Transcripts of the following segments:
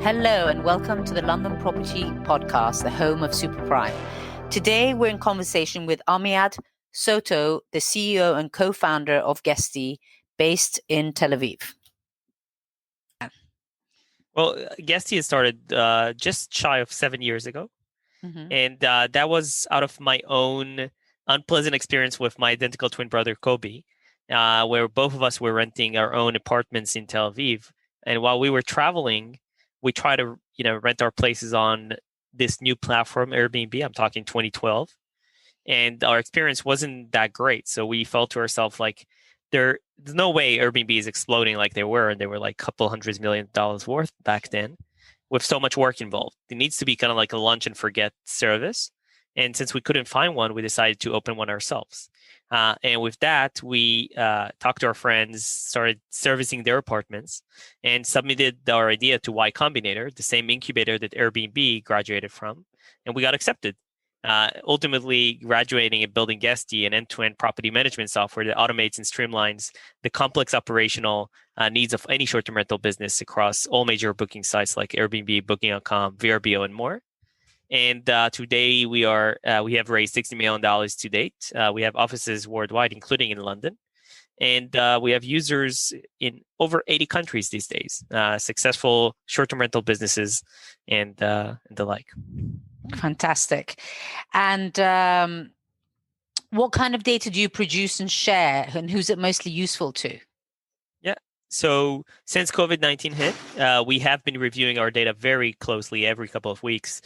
Hello and welcome to the London Property Podcast, the home of Super Prime. Today we're in conversation with Amiad Soto, the CEO and co-founder of Guesty, based in Tel Aviv. Well, Guesty has started just shy of 7 years ago. And that was out of my own unpleasant experience with my identical twin brother, Kobe, where both of us were renting our own apartments in Tel Aviv. And while we were traveling, we tried to, rent our places on this new platform, Airbnb. I'm talking 2012. And our experience wasn't that great. So we felt to ourselves like, there's no way Airbnb is exploding like they were. And they were like a couple $100 million worth back then, with so much work involved. It needs to be kind of like a lunch and forget service. And since we couldn't find one, we decided to open one ourselves. And with that, we talked to our friends, started servicing their apartments, and submitted our idea to Y Combinator, the same incubator that Airbnb graduated from. And we got accepted. Ultimately graduating and building Guesty, an end-to-end property management software that automates and streamlines the complex operational needs of any short-term rental business across all major booking sites like Airbnb, Booking.com, VRBO, and more. And today we have raised $60 million to date. We have offices worldwide, including in London. And we have users in over 80 countries these days, successful short-term rental businesses and the like. Fantastic. And what kind of data do you produce and share, and who's it mostly useful to? Yeah. So since COVID-19 hit, we have been reviewing our data very closely every couple of weeks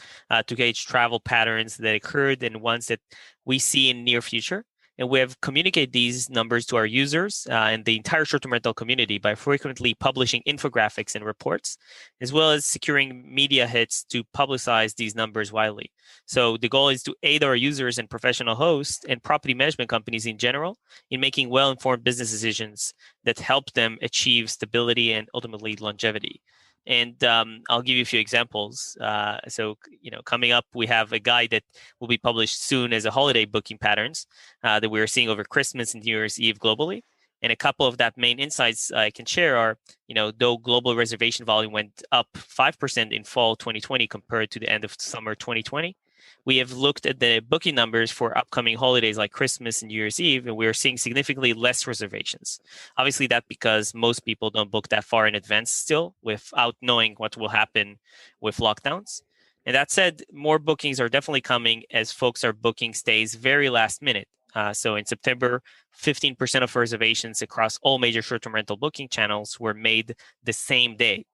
to gauge travel patterns that occurred and ones that we see in near future. And we have communicated these numbers to our users and the entire short-term rental community by frequently publishing infographics and reports, as well as securing media hits to publicize these numbers widely. So the goal is to aid our users and professional hosts and property management companies in general in making well-informed business decisions that help them achieve stability and ultimately longevity. And I'll give you a few examples. Coming up, we have a guide that will be published soon as a holiday booking patterns that we're seeing over Christmas and New Year's Eve globally. And a couple of that main insights I can share are, though global reservation volume went up 5% in fall 2020 compared to the end of summer 2020, we have looked at the booking numbers for upcoming holidays like Christmas and New Year's Eve, and we are seeing significantly less reservations. Obviously, that's because most people don't book that far in advance still without knowing what will happen with lockdowns. And that said, more bookings are definitely coming as folks are booking stays very last minute. So in September, 15% of reservations across all major short-term rental booking channels were made the same day.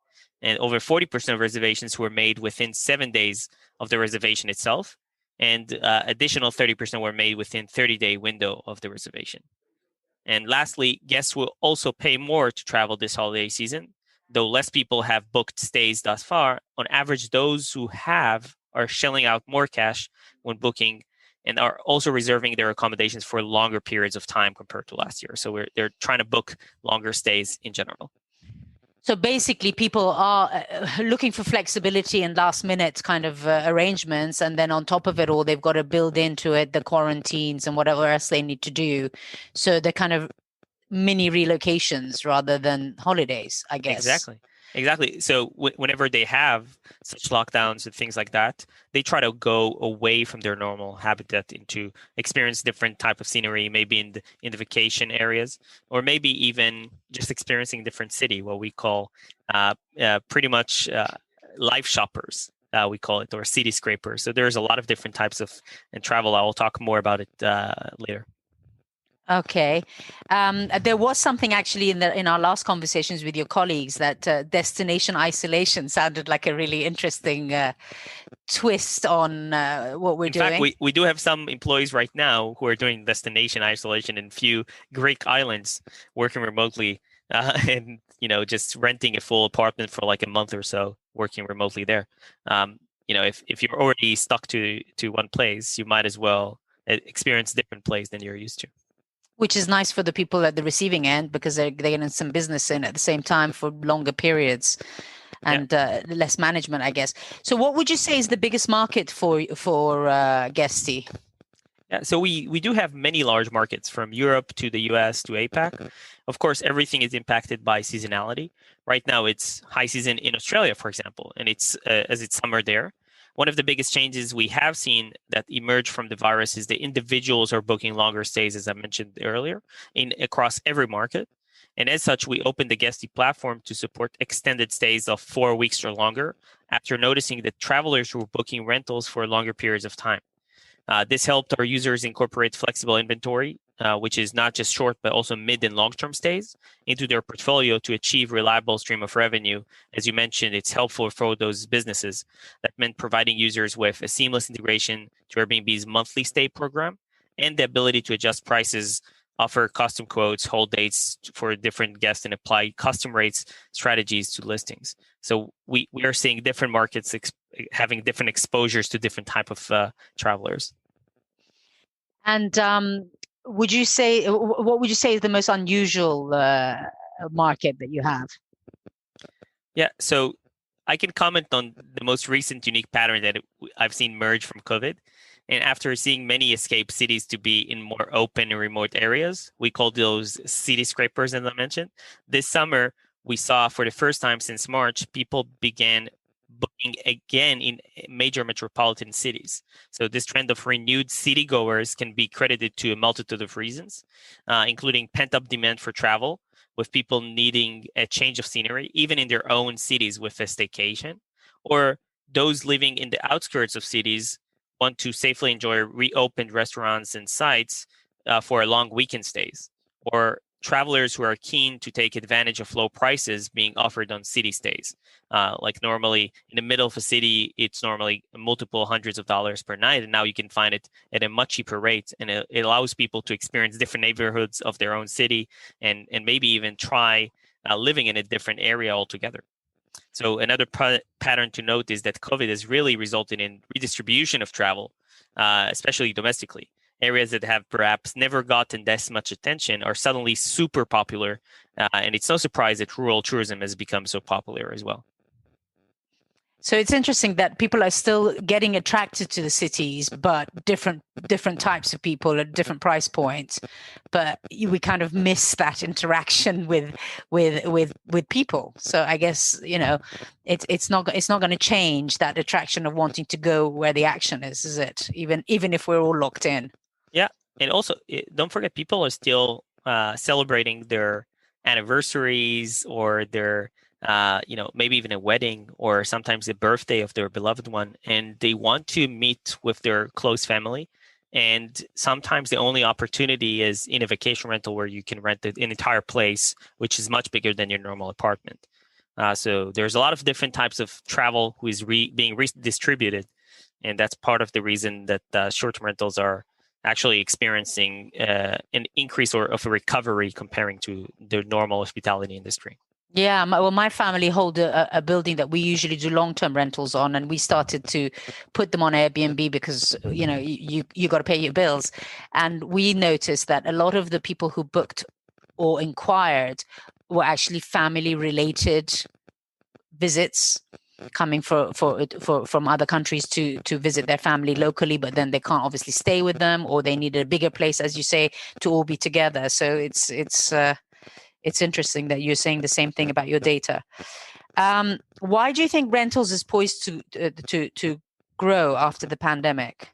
And over 40% of reservations were made within 7 days of the reservation itself. And additional 30% were made within 30-day window of the reservation. And lastly, guests will also pay more to travel this holiday season. Though less people have booked stays thus far, on average, those who have are shelling out more cash when booking and are also reserving their accommodations for longer periods of time compared to last year. So they're trying to book longer stays in general. So basically, people are looking for flexibility and last minute kind of arrangements. And then on top of it all, they've got to build into it the quarantines and whatever else they need to do. So they're kind of mini relocations rather than holidays, I guess. Exactly. So whenever they have such lockdowns and things like that, they try to go away from their normal habitat into experience different type of scenery, maybe in the vacation areas, or maybe even just experiencing different city, what we call pretty much life shoppers. We call it, or city scrapers. So there's a lot of different types of travel. I will talk more about it later. Okay. There was something actually in our last conversations with your colleagues that destination isolation sounded like a really interesting twist on what we're doing. In fact, we do have some employees right now who are doing destination isolation in few Greek islands, working remotely and just renting a full apartment for like a month or so, working remotely there. If you're already stuck to one place, you might as well experience a different place than you're used to. Which is nice for the people at the receiving end because they're getting some business in at the same time for longer periods and less management, I guess. So what would you say is the biggest market for Guesty? Yeah, so we do have many large markets from Europe to the US to APAC. Of course, everything is impacted by seasonality. Right now, it's high season in Australia, for example, and it's as it's summer there. One of the biggest changes we have seen that emerge from the virus is the individuals are booking longer stays, as I mentioned earlier, in across every market. And as such, we opened the Guesty platform to support extended stays of 4 weeks or longer after noticing that travelers were booking rentals for longer periods of time. This helped our users incorporate flexible inventory, which is not just short, but also mid and long-term stays into their portfolio to achieve reliable stream of revenue. As you mentioned, it's helpful for those businesses. That meant providing users with a seamless integration to Airbnb's monthly stay program and the ability to adjust prices, offer custom quotes, hold dates for different guests, and apply custom rates strategies to listings. So we are seeing different markets having different exposures to different type of travelers. And would you say what would you say is the most unusual market that you have? Yeah, so I can comment on the most recent unique pattern that I've seen merge from COVID. And after seeing many escape cities to be in more open and remote areas, we call those city scrapers, as I mentioned. This summer, we saw for the first time since March, people began booking again in major metropolitan cities. So this trend of renewed city goers can be credited to a multitude of reasons, including pent-up demand for travel, with people needing a change of scenery, even in their own cities with a staycation, or those living in the outskirts of cities want to safely enjoy reopened restaurants and sites for long weekend stays, or travelers who are keen to take advantage of low prices being offered on city stays. Like normally in the middle of a city, it's normally multiple hundreds of dollars per night, and now you can find it at a much cheaper rate, and it allows people to experience different neighborhoods of their own city and maybe even try living in a different area altogether. So another pattern to note is that COVID has really resulted in redistribution of travel, especially domestically. Areas that have perhaps never gotten this much attention are suddenly super popular, and it's no surprise that rural tourism has become so popular as well. So it's interesting that people are still getting attracted to the cities, but different types of people at different price points. But we kind of miss that interaction with people. So I guess it's not going to change that attraction of wanting to go where the action is it? Even if we're all locked in. Yeah, and also don't forget, people are still celebrating their anniversaries or their maybe even a wedding or sometimes the birthday of their beloved one, and they want to meet with their close family. And sometimes the only opportunity is in a vacation rental where you can rent an entire place, which is much bigger than your normal apartment. So there's a lot of different types of travel who is being redistributed, and that's part of the reason that short-term rentals are actually experiencing an increase or of a recovery comparing to the normal hospitality industry. Yeah, my family hold a building that we usually do long-term rentals on, and we started to put them on Airbnb because you got to pay your bills, and we noticed that a lot of the people who booked or inquired were actually family-related visits coming from other countries to visit their family locally, but then they can't obviously stay with them, or they need a bigger place, as you say, to all be together. So it's interesting that you're saying the same thing about your data. Why do you think rentals is poised to grow after the pandemic?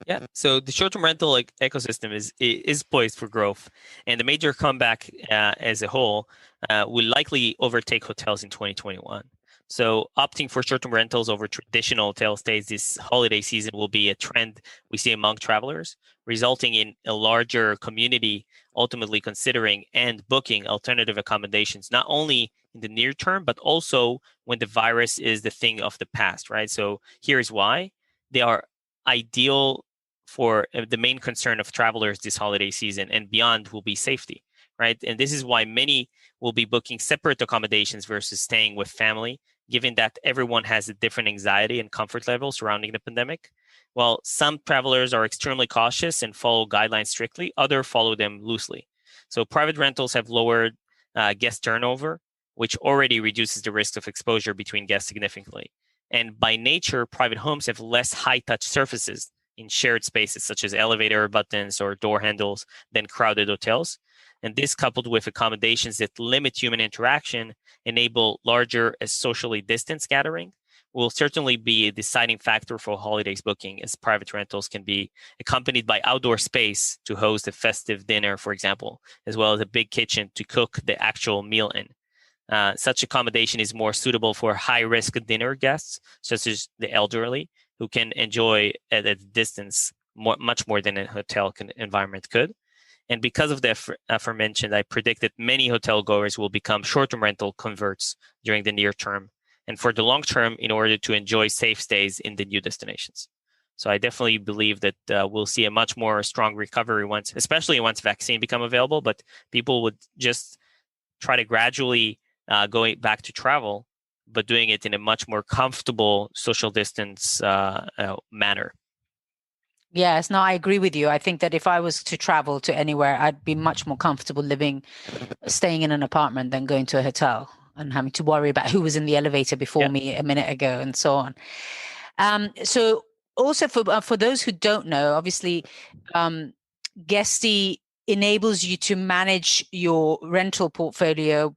Yeah, so the short-term rental ecosystem is poised for growth, and the major comeback as a whole will likely overtake hotels in 2021. So opting for short-term rentals over traditional hotel stays this holiday season will be a trend we see among travelers, resulting in a larger community ultimately considering and booking alternative accommodations, not only in the near term, but also when the virus is the thing of the past, right? So here's why. They are ideal for the main concern of travelers this holiday season and beyond will be safety, right? And this is why many will be booking separate accommodations versus staying with family, given that everyone has a different anxiety and comfort level surrounding the pandemic. While some travelers are extremely cautious and follow guidelines strictly, others follow them loosely. So private rentals have lowered guest turnover, which already reduces the risk of exposure between guests significantly. And by nature, private homes have less high-touch surfaces in shared spaces such as elevator buttons or door handles than crowded hotels. And this, coupled with accommodations that limit human interaction, enable larger socially distanced gathering, will certainly be a deciding factor for holidays booking, as private rentals can be accompanied by outdoor space to host a festive dinner, for example, as well as a big kitchen to cook the actual meal in. Such accommodation is more suitable for high-risk dinner guests, such as the elderly, who can enjoy at a distance much more than a hotel environment could. And because of the aforementioned, I predict that many hotel goers will become short-term rental converts during the near term, and for the long term, in order to enjoy safe stays in the new destinations. So I definitely believe that we'll see a much more strong recovery especially once vaccine become available. But people would just try to gradually going back to travel, but doing it in a much more comfortable social distance manner. Yes, no, I agree with you. I think that if I was to travel to anywhere, I'd be much more comfortable staying in an apartment than going to a hotel and having to worry about who was in the elevator before me a minute ago and so on. So also for those who don't know, obviously, Guesty enables you to manage your rental portfolio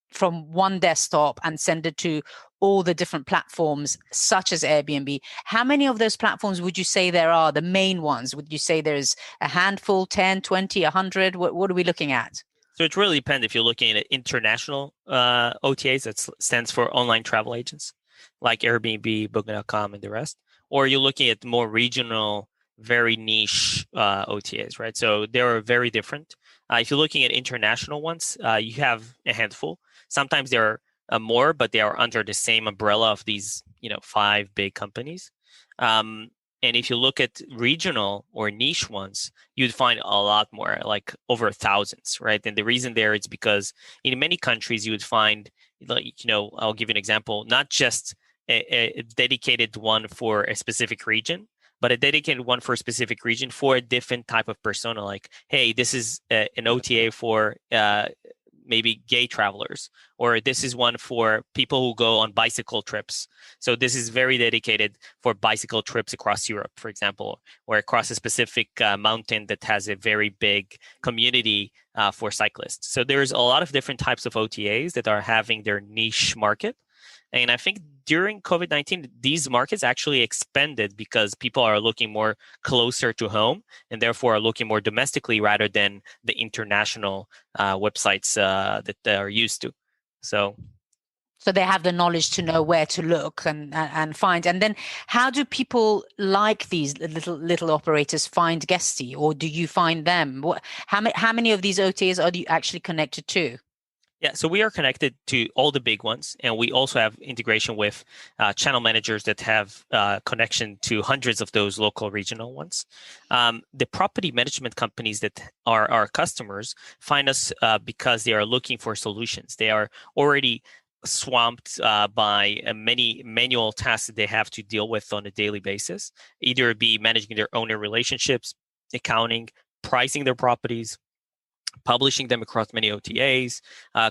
from one desktop and send it to all the different platforms such as Airbnb. How many of those platforms would you say there are, the main ones? Would you say there's a handful, 10, 20, 100? What are we looking at? So it really depends if you're looking at international OTAs, that stands for online travel agents, like Airbnb, Booking.com, and the rest, or you're looking at more regional, very niche OTAs, right? So they are very different. If you're looking at international ones, you have a handful. Sometimes there are more, but they are under the same umbrella of these, 5 big companies. And if you look at regional or niche ones, you'd find a lot more, like over thousands, right? And the reason there is because in many countries you would find, I'll give you an example, not just a dedicated one for a specific region, but a dedicated one for a specific region for a different type of persona. Like, hey, this is an OTA for maybe gay travelers, or this is one for people who go on bicycle trips. So this is very dedicated for bicycle trips across Europe, for example, or across a specific mountain that has a very big community for cyclists. So there's a lot of different types of OTAs that are having their niche market. And I think during COVID-19, these markets actually expanded because people are looking more closer to home and therefore are looking more domestically rather than the international websites that they are used to. So they have the knowledge to know where to look and find. And then how do people like these little operators find Guesty, or do you find them? How many of these OTAs are you actually connected to? Yeah, so we are connected to all the big ones, and we also have integration with channel managers that have connection to hundreds of those local regional ones. The property management companies that are our customers find us because they are looking for solutions. They are already swamped by many manual tasks that they have to deal with on a daily basis, either be managing their owner relationships, accounting, pricing their properties, publishing them across many OTAs,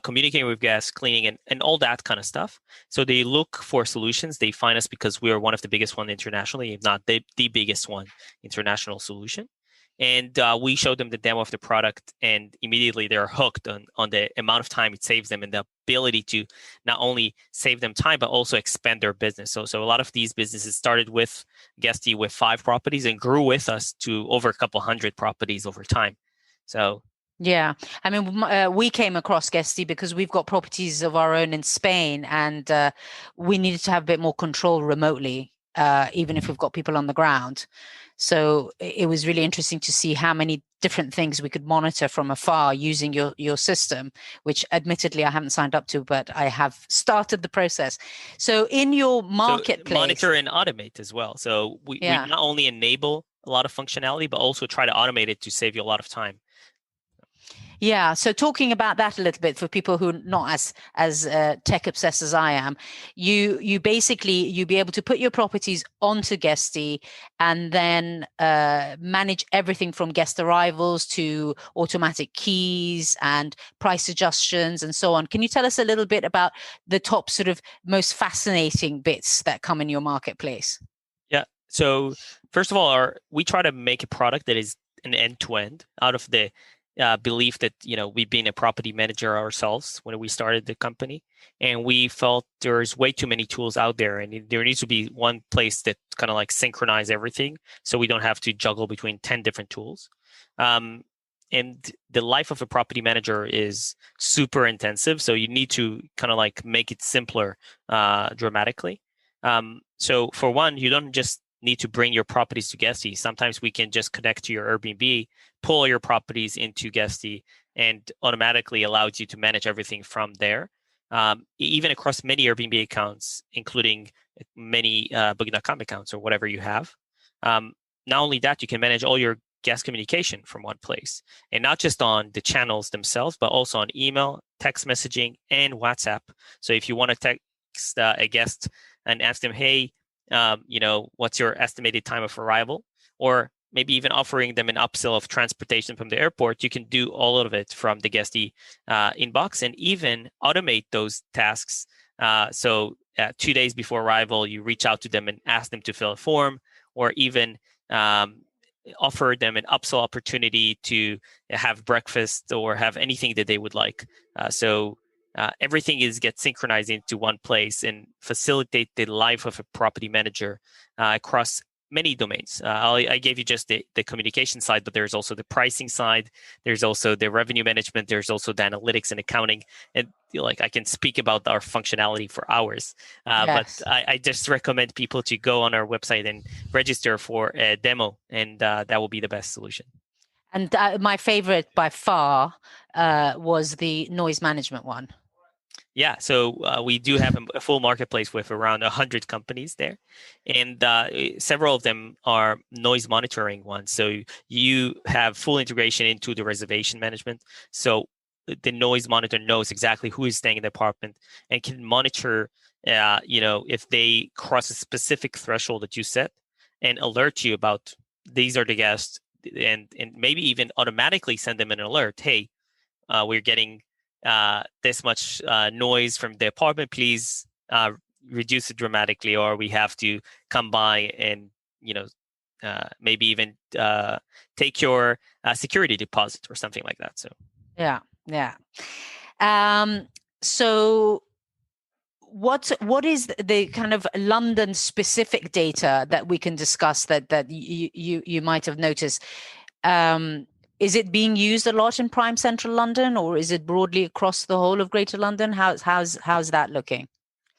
communicating with guests, cleaning, and all that kind of stuff. So they look for solutions. They find us because we are one of the biggest one internationally, if not the biggest one international solution. And we show them the demo of the product, and immediately they're hooked on the amount of time it saves them and the ability to not only save them time, but also expand their business. So a lot of these businesses started with Guesty with 5 properties and grew with us to over a couple hundred properties over time. So yeah, I mean, we came across Guesty because we've got properties of our own in Spain, and we needed to have a bit more control remotely, even if we've got people on the ground. So it was really interesting to see how many different things we could monitor from afar using your system, which admittedly I haven't signed up to, but I have started the process. So in your marketplace, monitor and automate as well. So we not only enable a lot of functionality, but also try to automate it to save you a lot of time. Yeah. So talking about that a little bit for people who are not as tech obsessed as I am, you basically you'll be able to put your properties onto Guesty and then manage everything from guest arrivals to automatic keys and price adjustments and so on. Can you tell us a little bit about the top sort of most fascinating bits that come in your marketplace? Yeah. So first of all, we try to make a product that is an end-to-end out of the belief that we've been a property manager ourselves when we started the company, and we felt there's way too many tools out there, and there needs to be one place that kind of like synchronize everything, so we don't have to juggle between 10 different tools. And the life of a property manager is super intensive, so you need to kind of like make it simpler dramatically. So for one, you don't just need to bring your properties to Guesty. Sometimes we can just connect to your Airbnb, pull your properties into Guesty, and automatically allows you to manage everything from there. Even across many Airbnb accounts, including many Booking.com accounts or whatever you have. Not only that, you can manage all your guest communication from one place, and not just on the channels themselves, but also on email, text messaging, and WhatsApp. So if you want to text a guest and ask them, hey, what's your estimated time of arrival? Or maybe even offering them an upsell of transportation from the airport, you can do all of it from the Guesty inbox, and even automate those tasks. So 2 days before arrival, you reach out to them and ask them to fill a form, or even offer them an upsell opportunity to have breakfast or have anything that they would like. So everything gets synchronized into one place and facilitate the life of a property manager across many domains. I gave you just the communication side, but there's also the pricing side. There's also the revenue management. There's also the analytics and accounting. And I can speak about our functionality for hours. Yes. But I just recommend people to go on our website and register for a demo, and that will be the best solution. And my favorite by far was the noise management one. Yeah, so we do have a full marketplace with around 100 companies there, and several of them are noise monitoring ones. So you have full integration into the reservation management. So the noise monitor knows exactly who is staying in the apartment and can monitor, if they cross a specific threshold that you set, and alert you about these are the guests, and maybe even automatically send them an alert. Hey, we're getting this much noise from the apartment, please reduce it dramatically, or we have to come by and maybe even take your security deposit or something like that. So yeah. So what is the kind of London specific data that we can discuss that you might have noticed? Is it being used a lot in prime central London, or is it broadly across the whole of Greater London? How's that looking?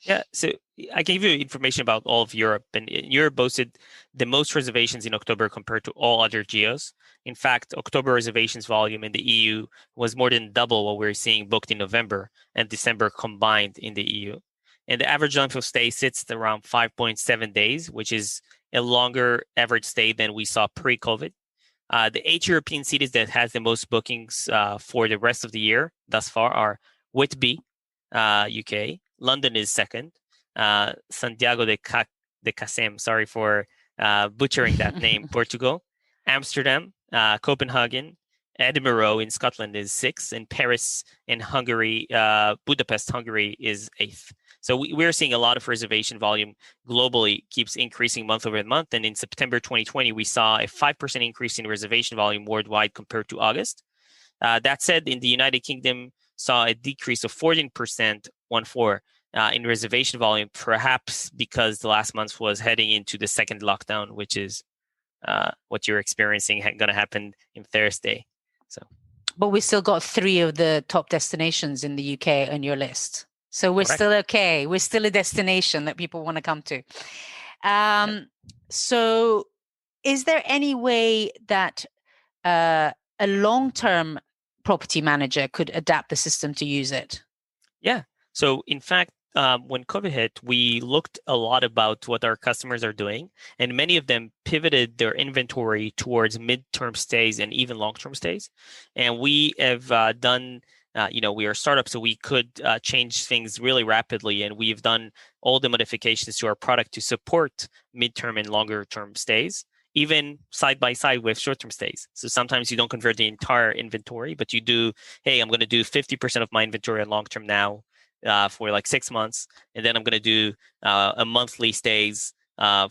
yeah, so I gave you information about all of Europe, and Europe boasted the most reservations in October compared to all other geos. In fact, October reservations volume in the EU was more than double what we're seeing booked in November and December combined in the EU. And the average length of stay sits at around 5.7 days, which is a longer average stay than we saw pre-COVID. The 8 European cities that has the most bookings for the rest of the year thus far are Whitby, UK. London is second. Santiago de Cacem, sorry for butchering that name, Portugal. Amsterdam, Copenhagen, Edinburgh in Scotland is sixth, and Paris in Hungary, Budapest, Hungary is eighth. So we're seeing a lot of reservation volume globally keeps increasing month over month. And in September 2020, we saw a 5% increase in reservation volume worldwide compared to August. That said, in the United Kingdom, saw a decrease of 14%, 1.4, in reservation volume, perhaps because the last month was heading into the second lockdown, which is what you're experiencing going to happen in Thursday. So, but we still got 3 of the top destinations in the UK on your list. So we're correct. still okay. We're still a destination that people want to come to. So is there any way that a long-term property manager could adapt the system to use it? Yeah. So in fact, when COVID hit, we looked a lot about what our customers are doing, and many of them pivoted their inventory towards mid-term stays and even long-term stays. And we have done, we are a startup, so we could change things really rapidly, and we've done all the modifications to our product to support mid-term and longer-term stays, even side by side with short-term stays. So sometimes you don't convert the entire inventory, but you do, hey, I'm going to do 50% of my inventory on long-term now for like 6 months, and then I'm going to do a monthly stays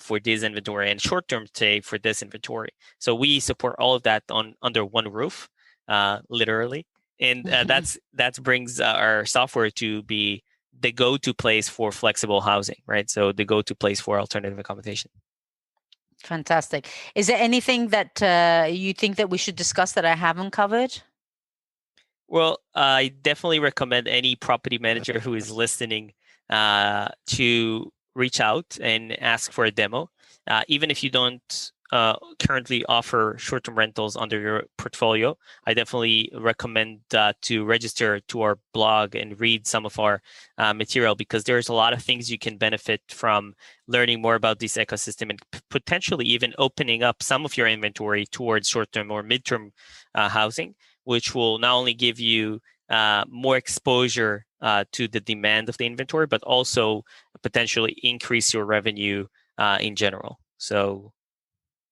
for this inventory and short-term stay for this inventory. So we support all of that under one roof, literally, and that brings our software to be the go-to place for flexible housing, right? So the go-to place for alternative accommodation. Fantastic. Is there anything that you think that we should discuss that I haven't covered? Well, I definitely recommend any property manager who is listening to reach out and ask for a demo. Even if you don't currently offer short-term rentals under your portfolio, I definitely recommend to register to our blog and read some of our material, because there's a lot of things you can benefit from learning more about this ecosystem and potentially even opening up some of your inventory towards short-term or mid-term housing, which will not only give you more exposure to the demand of the inventory, but also potentially increase your revenue in general. So,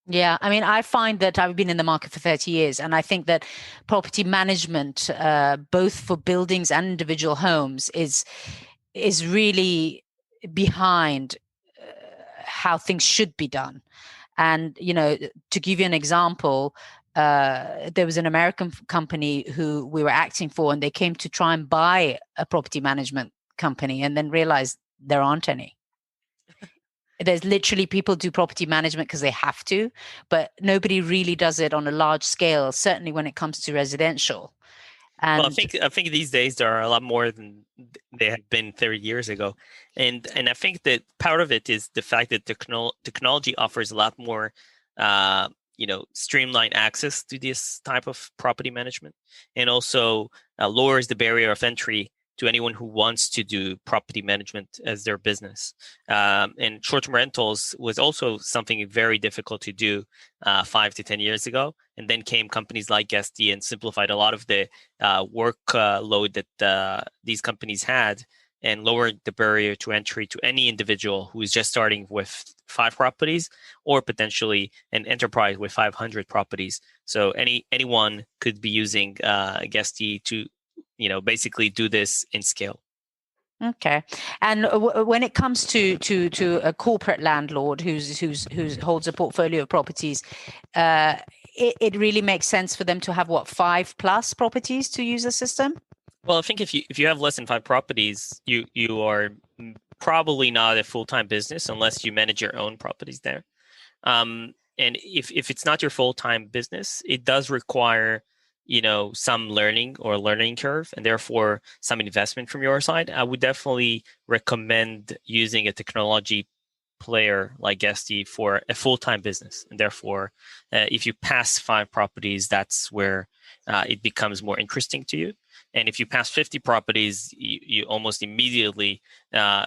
yeah, I mean, I find that I've been in the market for 30 years, and I think that property management, both for buildings and individual homes, is really behind how things should be done. And, to give you an example, there was an American company who we were acting for, and they came to try and buy a property management company and then realized there aren't any. There's literally people do property management because they have to, but nobody really does it on a large scale, certainly when it comes to residential. And well, I think these days there are a lot more than they have been 30 years ago, and I think that part of it is the fact that technology offers a lot more, streamlined access to this type of property management, and also lowers the barrier of entry to anyone who wants to do property management as their business. And short-term rentals was also something very difficult to do 5 to 10 years ago. And then came companies like Guesty and simplified a lot of the workload that these companies had, and lowered the barrier to entry to any individual who is just starting with 5 properties, or potentially an enterprise with 500 properties. So anyone could be using Guesty to basically do this in scale. Okay, and when it comes to a corporate landlord who holds a portfolio of properties, it really makes sense for them to have 5+ properties to use the system. Well, I think if you have less than 5 properties, you are probably not a full-time business unless you manage your own properties there. And if it's not your full-time business, it does require some learning curve, and therefore some investment from your side. I would definitely recommend using a technology player like Guesty for a full-time business. And therefore, if you pass 5 properties, that's where it becomes more interesting to you. And if you pass 50 properties, you almost immediately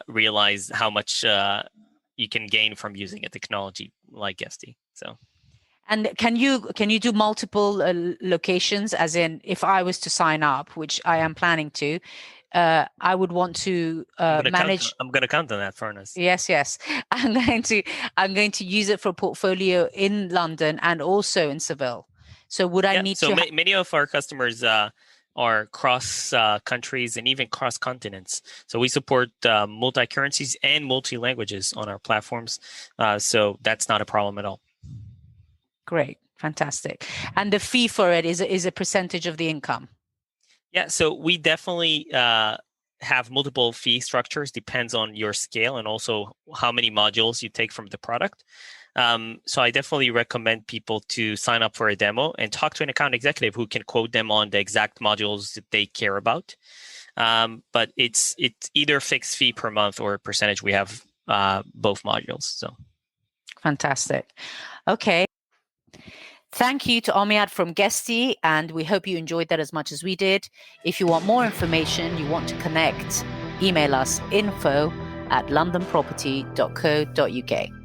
realize how much you can gain from using a technology like Guesty. So. And can you do multiple locations? As in, if I was to sign up, which I am planning to, I would want to manage. I'm going to count on that, Furnace. Yes. I'm going to use it for a portfolio in London and also in Seville. So would I need to? So many of our customers are cross countries and even cross continents. So we support multi-currencies and multi-languages on our platforms. So that's not a problem at all. Great. Fantastic. And the fee for it is a percentage of the income? Yeah, so we definitely have multiple fee structures, depends on your scale and also how many modules you take from the product. So I definitely recommend people to sign up for a demo and talk to an account executive who can quote them on the exact modules that they care about. But it's either fixed fee per month or a percentage. We have both modules. So fantastic. Okay. Thank you to Amiad from Guesty, and we hope you enjoyed that as much as we did. If you want more information, you want to connect, email us info@londonproperty.co.uk.